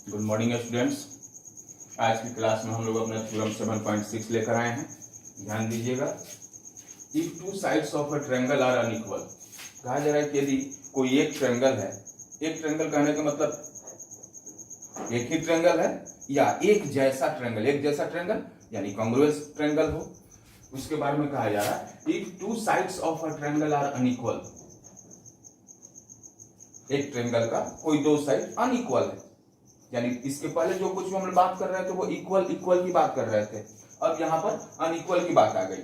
Good morning students. आज की class में हम लोग अपना थ्योरम 7.6 लेकर आए हैं। ध्यान दीजिएगा। If two sides of a triangle are unequal, कहा जा रहा है कि यदि कोई एक ट्रायंगल है, एक ट्रायंगल कहने का मतलब एक ही ट्रायंगल है या एक जैसा ट्रायंगल यानी कॉन्ग्रुएंस ट्रायंगल हो, उसके बारे में कहा जा रहा है if two sides of a triangle are unequal. एक ट्रायंगल का कोई दो साइड अनइक्वल है, यानी इसके पहले जो कुछ भी हम लोग बात कर रहे थे वो इक्वल की बात कर रहे थे, अब यहां पर अनइक्वल की बात आ गई।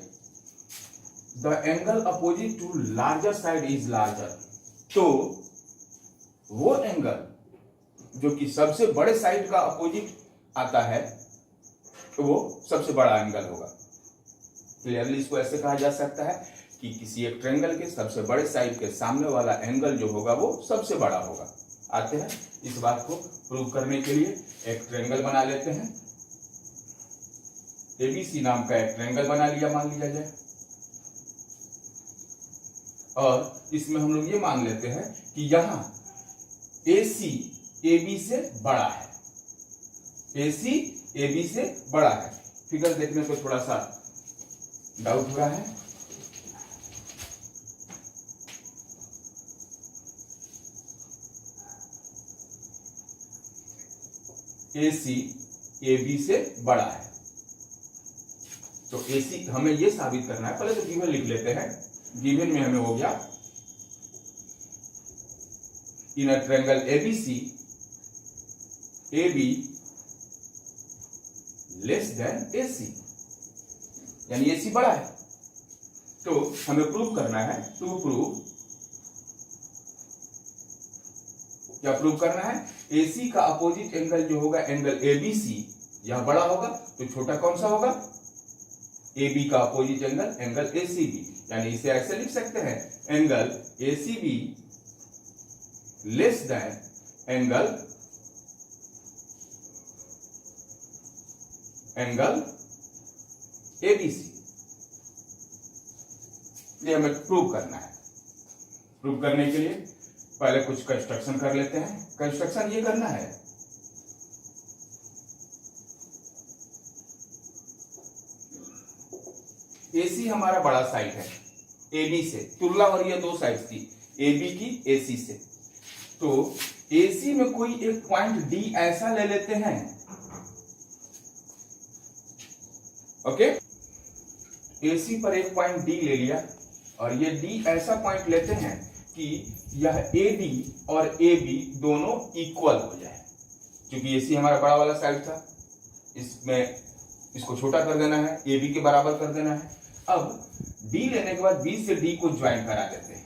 The angle opposite to larger side is larger, तो वो एंगल जो कि सबसे बड़े साइड का अपोजिट आता है तो वो सबसे बड़ा एंगल होगा। क्लियरली इसको ऐसे कहा जा सकता है कि किसी एक ट्रायंगल के सबसे बड़े साइड के सामने वाला एंगल जो होगा वो सबसे बड़ा होगा। आते हैं इस बात को प्रूव करने के लिए एक ट्रायंगल बना लेते हैं। एबीसी नाम का एक ट्रायंगल बना लिया, मान लिया जाए, और इसमें हम लोग ये मान लेते हैं कि यहां एसी एबी से बड़ा है, एसी एबी से बड़ा है। फिगर देखने को थोड़ा सा डाउट हो रहा है। AC AB से बड़ा है, तो AC हमें यह साबित करना है। पहले तो गिवन लिख लेते हैं। गिवन में हमें हो गया in a triangle ABC AB less than AC, यानी AC बड़ा है, तो हमें प्रूव करना है। टू प्रूव, क्या प्रूव करना है? AC का अपोजिट एंगल जो होगा एंगल ABC, यह बड़ा होगा तो छोटा कौन सा होगा? AB का अपोजिट एंगल ACB, यानी इसे ऐसे लिख सकते हैं angle ACB less than angle ABC। ये हमें प्रूव करना है। प्रूव करने के लिए पहले कुछ कंस्ट्रक्शन कर लेते हैं। कंस्ट्रक्शन ये करना है, AC हमारा बड़ा साइड है AB से, तुलना हो रही है दो साइड की, AB की AC से, तो AC में कोई एक पॉइंट D ऐसा ले लेते हैं। ओके, AC पर एक पॉइंट D ले लिया और ये D ऐसा पॉइंट लेते हैं कि यह AD और AB दोनों इक्वल हो जाए। क्योंकि AC हमारा बड़ा वाला साइड था, इसमें इसको छोटा कर देना है, AB के बराबर कर देना है। अब D लेने के बाद B से D को ज्वाइन करा देते हैं।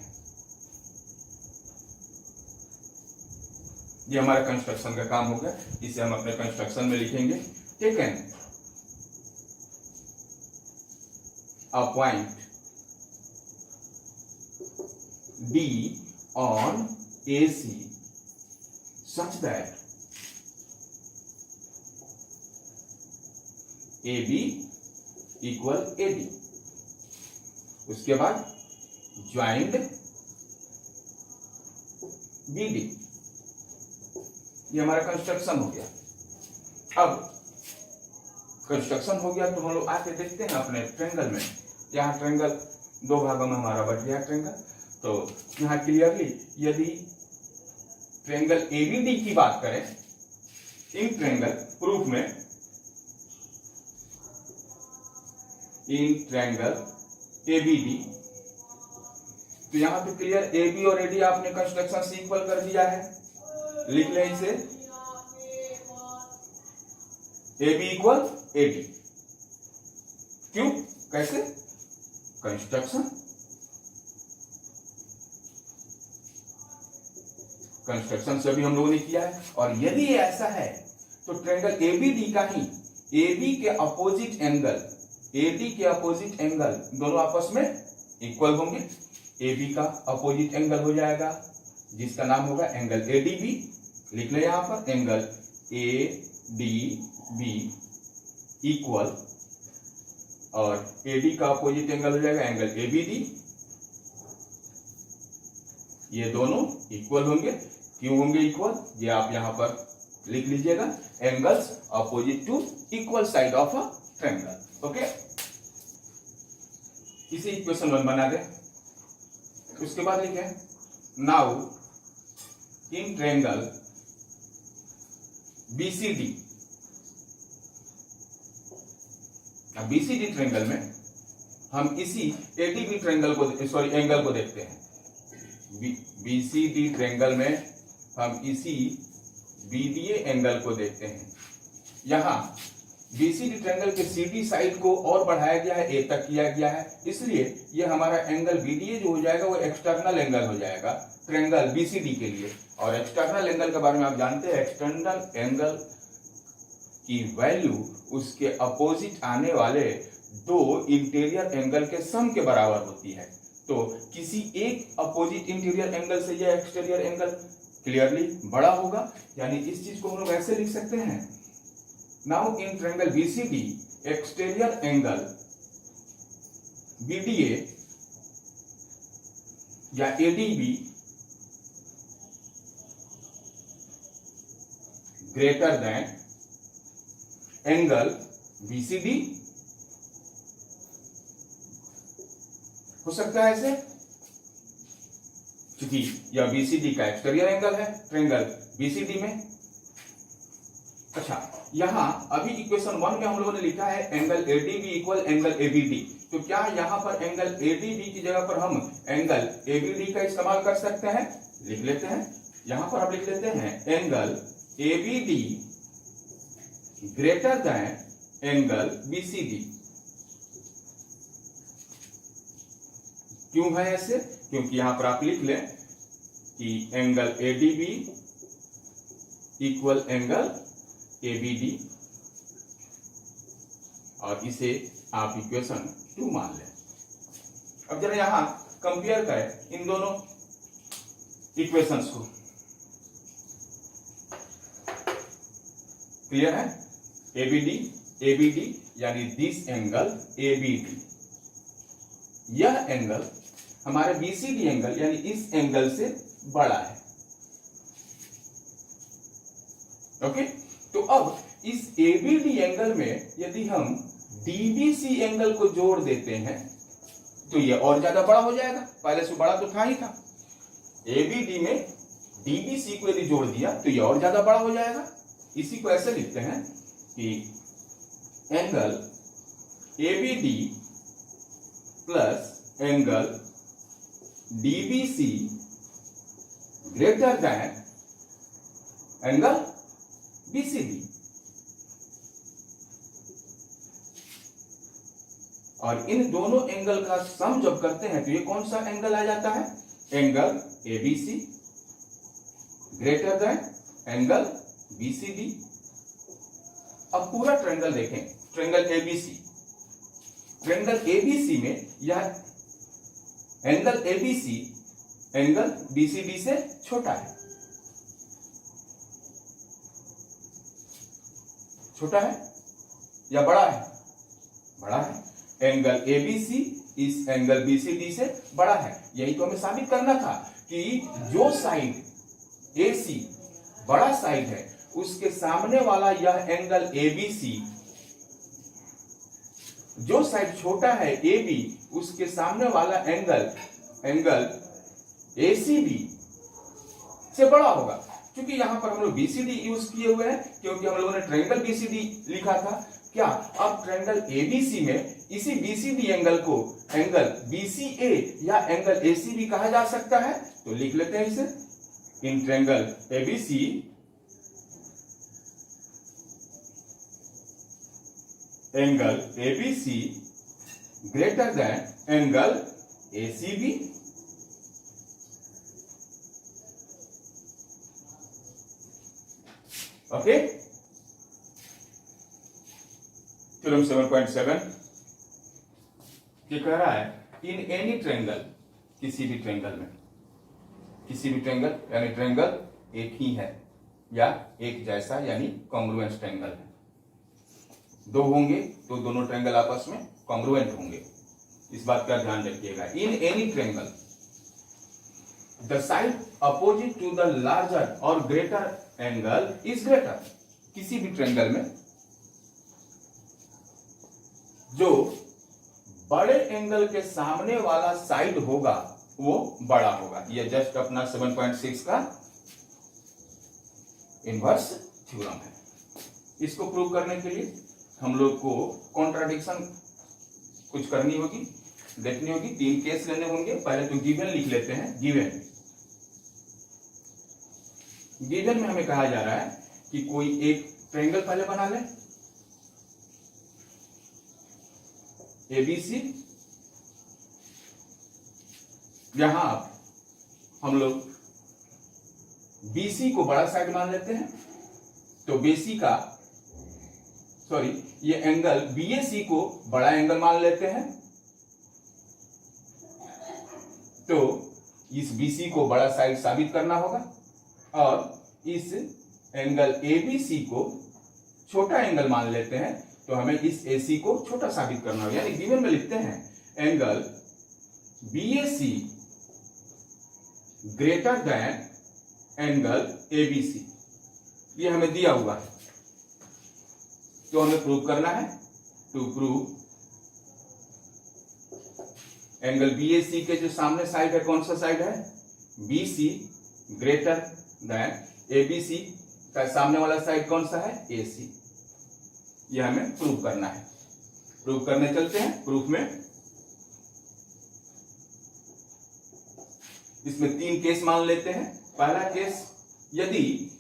ये हमारा कंस्ट्रक्शन का काम हो गया। इसे हम अपने कंस्ट्रक्शन में लिखेंगे। Taken a point D on AC such that AB equal AD। उसके बाद ज्वाइंड BD। ये हमारा कंस्ट्रक्शन हो गया। अब कंस्ट्रक्शन हो गया तो हम लोग आके देखते हैं अपने ट्रायंगल में। यहाँ ट्रायंगल दो भागों में हमारा बट गया ट्रायंगल, तो यहाँ क्लियरली यदि ट्रायंगल ABD की बात करें इन ट्रायंगल प्रूफ में, इन ट्रायंगल ABD, तो यहाँ पे क्लियर AB और AD आपने कंस्ट्रक्शन से इक्वल कर दिया है। लिख लें इसे AB इक्वल AD। क्यों, कैसे? कंस्ट्रक्शन से भी हम लोगों ने किया है। और यदि ये ऐसा है तो ट्रायंगल ABD का ही AB के अपोजिट एंगल दोनों आपस में इक्वल होंगे। AB का अपोजिट एंगल हो जाएगा जिसका नाम होगा एंगल ADB। लिख ले यहां पर एंगल ADB इक्वल, और AD का अपोजिट एंगल हो जाएगा एंगल ABD। ये दोनों इक्वल होंगे। क्यों होंगे इक्वल, ये आप यहां पर लिख लीजिएगा, angles opposite to equal side of a triangle. Okay, इसे इक्वेशन 1 बना दें। उसके बाद लिखे now in triangle BCD, BCD triangle में हम इसी ADB ट्रायंगल को एंगल को देखते हैं। BCD ट्रायंगल में हम इसी BDA एंगल को देखते हैं। यहाँ BCD ट्रायंगल के CD साइड को और बढ़ाया गया है, A तक किया गया है, इसलिए ये हमारा एंगल BDA जो हो जाएगा वो एक्सटर्नल एंगल हो जाएगा ट्रायंगल BCD के लिए। और एक्सटर्नल एंगल के बारे में आप जानते हैं, एक्सटर्नल एंगल की वैल्यू उसके अपोजिट आने वाले दो इंटीरियर एंगल के सम के बराबर होती है। तो किसी एक अपोजिट इंटीरियर एंगल से यह एक्सटीरियर एंगल क्लियरली बड़ा होगा, यानी इस चीज को हम लोग ऐसे लिख सकते हैं, now in triangle BCD exterior angle BDA या ADB greater than angle BCD हो सकता है ऐसे, क्योंकि यह BCD का एक्सटीरियर एंगल है ट्रायंगल BCD में। अच्छा, यहां अभी इक्वेशन 1 में हम लोगों ने लिखा है angle ADB equal angle ABD, तो क्या यहां पर एंगल ADB की जगह पर हम एंगल ABD का इस्तेमाल कर सकते हैं? लिख लेते हैं, यहां पर आप लिख लेते हैं angle ABD greater than angle BCD। क्यों है ऐसे? क्योंकि यहां पर आप लिख लें कि angle ADB equal angle ABD, और इसे आप इक्वेशन 2 मान लें। अब जरा यहां कंपेयर करें इन दोनों इक्वेशंस को। क्लियर है? ABD यानी दिस एंगल ABD, यह एंगल हमारे BCD एंगल यानी इस एंगल से बड़ा है। ओके, तो अब इस ABD एंगल में यदि हम DBC एंगल को जोड़ देते हैं तो यह और ज्यादा बड़ा हो जाएगा, पहले से बड़ा तो था ही था। ABD में DBC को यदि जोड़ दिया तो यह और ज्यादा बड़ा हो जाएगा। इसी को ऐसे लिखते हैं कि angle ABD plus angle DBC greater than angle BCD, और इन दोनों एंगल का सम जब करते हैं तो ये कौन सा एंगल आ जाता है? Angle ABC greater than angle BCD। अब पूरा ट्रायंगल देखें, ट्रायंगल ABC, ट्रायंगल ABC में यह एंगल ABC एंगल BCD से छोटा है। छोटा है या बड़ा है? बड़ा है। एंगल ABC इस एंगल BCD से बड़ा है। यही तो हमें साबित करना था कि जो साइड AC बड़ा साइड है उसके सामने वाला यह एंगल ABC, जो साइड छोटा है AB उसके सामने वाला एंगल ACB से बड़ा होगा। क्योंकि यहां पर हम लोग BCD यूज किए हुए हैं, क्योंकि हम लोगों ने ट्रायंगल BCD लिखा था। क्या अब ट्रायंगल ABC में इसी BCD एंगल को एंगल BCA या एंगल ACB कहा जा सकता है? तो लिख लेते हैं इसे, इन triangle ABC angle ABC greater than angle ACB। Okay, theorem 7.7 ये कह रहा है इन एनी ट्रायंगल, किसी भी ट्रायंगल में, किसी भी ट्रायंगल यानी ट्रायंगल एक ही है या एक जैसा यानी कॉन्ग्रुएंट ट्रायंगल है। दो होंगे तो दोनों ट्रायंगल आपस में कॉन्ग्रुएंट होंगे, इस बात का ध्यान रखिएगा। In any triangle the side opposite to the larger और ग्रेटर एंगल इज ग्रेटर। किसी भी ट्रायंगल में जो बड़े एंगल के सामने वाला साइड होगा वो बड़ा होगा। ये जस्ट अपना 7.6 का इनवर्स थ्योरम है। इसको प्रूव करने के लिए हम लोग को कॉन्ट्राडिक्शन कुछ करनी होगी, देखनी होगी। 3 केस लेने होंगे। पहले तो गिवन लिख लेते हैं। गिवन में हमें कहा जा रहा है कि कोई एक ट्रायंगल पहले बना ले, ABC। यहां हम लोग BC को बड़ा साइड मान लेते हैं, तो BC का ये एंगल BAC को बड़ा एंगल मान लेते हैं, तो इस BC को बड़ा साइड साबित करना होगा और इस एंगल ABC को छोटा एंगल मान लेते हैं, तो हमें इस AC को छोटा साबित करना होगा। यानी गिवन में लिखते हैं angle BAC greater than angle ABC। ये हमें दिया हुआ है, तो हमें प्रूव करना है। टू प्रूव एंगल BAC के जो सामने साइड है, कौन सा साइड है? BC ग्रेटर देन ABC का सामने वाला साइड कौन सा है? AC। यह हमें प्रूव करना है। प्रूव करने चलते हैं। प्रूफ में इसमें 3 केस मान लेते हैं। पहला केस, यदि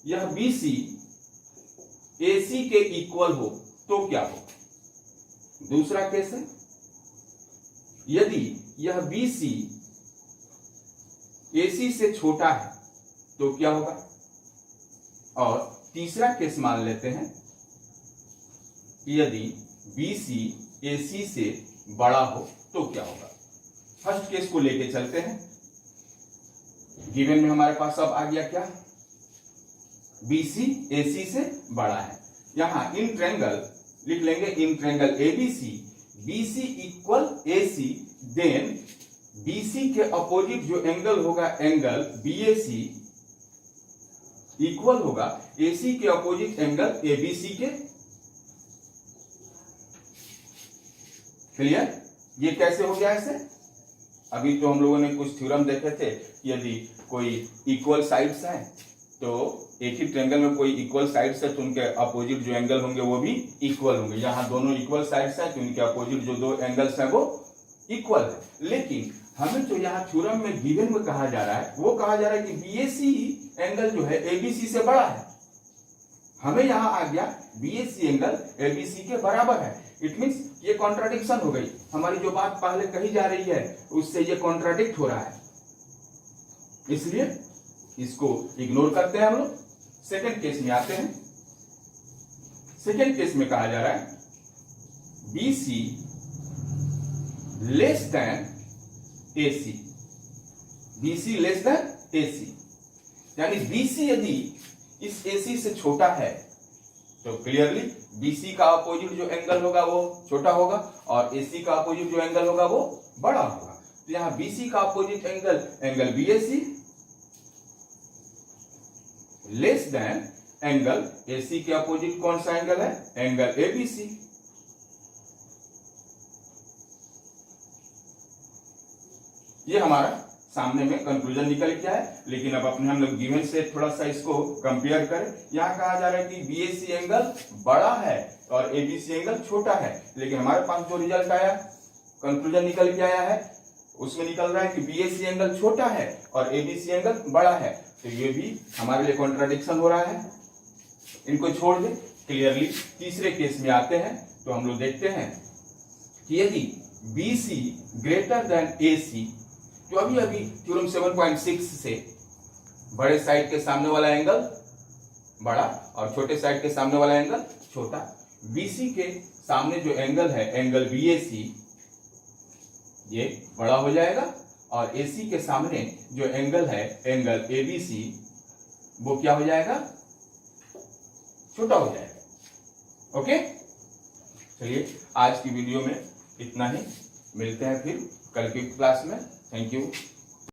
यह BC AC के इक्वल हो तो क्या हो? दूसरा केस है, यदि यह BC AC से छोटा है तो क्या होगा? और तीसरा केस मान लेते हैं, यदि BC AC से बड़ा हो तो क्या होगा? फर्स्ट केस को लेके चलते हैं। गिवन में हमारे पास अब आ गया क्या? BC AC से बड़ा है। यहां इन ट्रायंगल लिख लेंगे, in triangle ABC BC equal AC, then BC के अपोजिट जो एंगल होगा एंगल BAC इक्वल होगा AC के अपोजिट एंगल ABC के। क्लियर? ये कैसे हो गया ऐसे? अभी तो हम लोगों ने कुछ थ्योरम देखे थे, यदि कोई इक्वल साइड्स हैं तो एक ही ट्रायंगल में कोई इक्वल साइड्स है तो उनके अपोजिट जो एंगल होंगे वो भी इक्वल होंगे। यहाँ दोनों इक्वल साइड्स हैं तो उनके अपोजिट जो 2 एंगल्स हैं वो इक्वल है। लेकिन हमें जो यहाँ थ्योरम में गिवन में कहा जा रहा है, वो कहा जा रहा है कि BAC एंगल जो है ABC से बड़ा है। हमें यहाँ आ गया BAC एंगल ABC के बराबर है। इट मीन्स ये कॉन्ट्राडिक्शन हो गई। हमारी जो बात पहले कही जा रही है उससे ये कॉन्ट्राडिक्ट हो रहा है, इसलिए इसको इग्नोर करते हैं हम लोग। सेकंड केस में आते हैं। सेकंड केस में कहा जा रहा है BC less than AC। BC less than AC, यानी BC यदि इस AC से छोटा है तो क्लियरली BC का अपोजिट जो एंगल होगा वो छोटा होगा और AC का अपोजिट जो एंगल होगा वो बड़ा होगा। तो यहां BC का opposite angle BAC less than angle AC के अपोजिट कौन सा एंगल है? Angle ABC। ये हमारा सामने में कंक्लूजन निकल के आया। लेकिन अब अपने हम लोग गिवन से थोड़ा सा इसको कंपेयर करें। यहाँ कहा जा रहा है कि BAC एंगल बड़ा है और ABC एंगल छोटा है, लेकिन हमारे पास जो रिजल्ट आया, कंक्लूजन निकल के आया है, उसमें निकल रहा है कि BAC एंगल छोटा है और ABC एंगल बड़ा है। तो ये भी हमारे लिए कॉन्ट्राडिक्शन हो रहा है, इनको छोड़ दे। क्लियरली तीसरे केस में आते हैं तो हम लोग देखते हैं कि यदि BC ग्रेटर देन AC, तो अभी थ्योरम 7.6 से बड़े साइड के सामने वाला एंगल बड़ा और छोटे साइड के सामने वाला एंगल छोटा। BC के सामने जो एंगल है एंगल BAC ये बड़ा हो जाएगा और AC के सामने जो एंगल है एंगल ABC वो क्या हो जाएगा? छोटा हो जाएगा। ओके, चलिए आज की वीडियो में इतना ही। मिलते हैं फिर कल की क्लास में। Thank you.